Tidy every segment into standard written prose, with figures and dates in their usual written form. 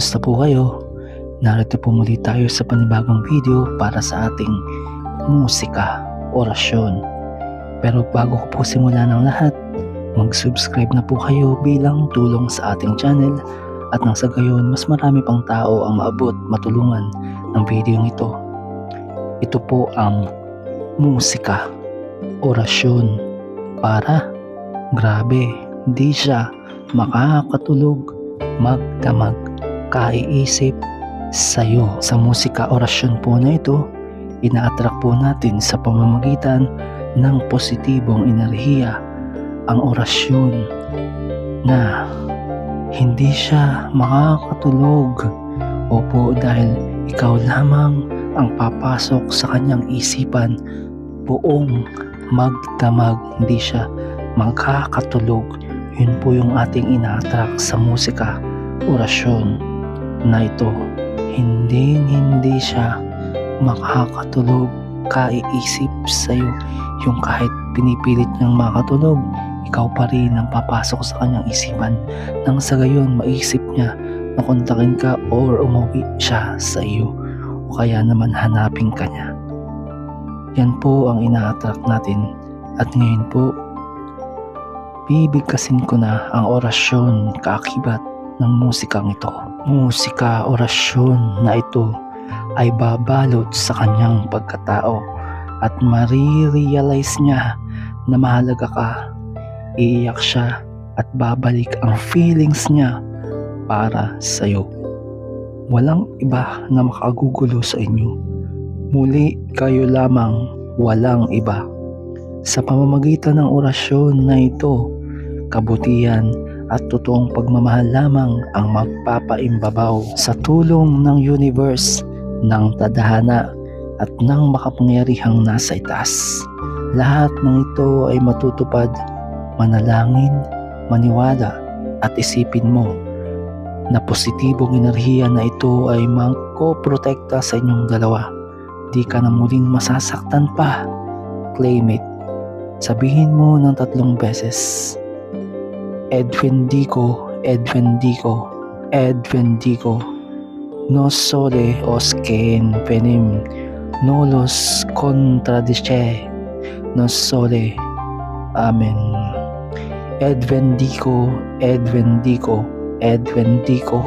Kamusta po kayo? Narito po muli tayo sa panibagong video para sa ating musika, orasyon. Pero bago ko po simulan ng lahat, mag-subscribe na po kayo bilang tulong sa ating channel at nang sa gayon mas marami pang tao ang maabot, matulungan ng video ito. Ito po ang musika, orasyon para grabe, di siya makakatulog, magdamag, kaiisip sa'yo. Sa musika orasyon po na ito, ina-attract po natin sa pamamagitan ng positibong enerhiya ang orasyon na hindi siya makakatulog. Opo, dahil ikaw lamang ang papasok sa kanyang isipan, buong magdamag, hindi siya magkakatulog. Yun po yung ating ina-attract sa musika, orasyon na ito. Hindi siya makakatulog, kaiisip sa'yo. Yung kahit pinipilit niyang makatulog, ikaw pa rin ang papasok sa kanyang isipan. Nang sa gayon, maisip niya na kontakin ka or umuwi siya sa iyo. O kaya naman hanapin ka niya. Yan po ang ina-attract natin. At ngayon po, bibigkasin ko na ang orasyon kaakibat ng musikang ito. Musika, orasyon na ito ay babalot sa kanyang pagkatao at marirealize niya na mahalaga ka. Iiyak siya at babalik ang feelings niya para sa'yo. Walang iba na makagugulo sa inyo. Muli kayo lamang, walang iba. Sa pamamagitan ng orasyon na ito, kabutihan at totoong pagmamahal lamang ang magpapaimbabaw sa tulong ng universe, ng tadhana at ng makapangyarihang nasa itaas. Lahat ng ito ay matutupad. Manalangin, maniwala at isipin mo na positibong enerhiya na ito ay magpoprotekta sa inyong dalawa. Di ka na muling masasaktan pa. Claim it. Sabihin mo ng 3 beses. Edwin Dico, Edwin Dico, Edwin Dico. No sole os quem venim, no los contradice, no sole. Amen. Edwin Dico, Edwin Dico, Edwin Dico.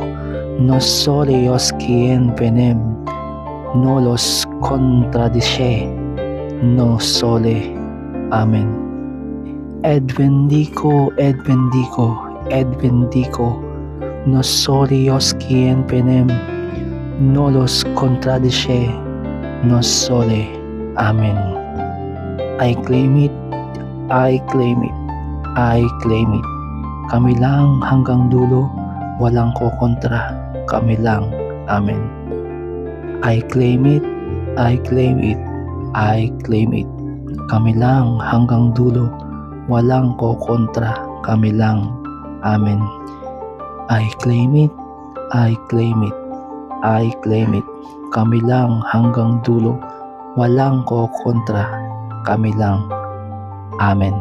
No sole os quem venim, no los contradice, no sole. Amen. Edwin Dico, Edwin Dico, Edwin Dico. No sole os quien venem, no los contradice, no sole. Amen. I claim it, I claim it, I claim it. Kami lang hanggang dulo, walang kokontra, kami lang. Amen. I claim it, I claim it, I claim it. Kami lang hanggang dulo, walang kokontra, kami lang. Amen. I claim it, I claim it, I claim it. Kami lang hanggang dulo, walang kokontra, kami lang. Amen.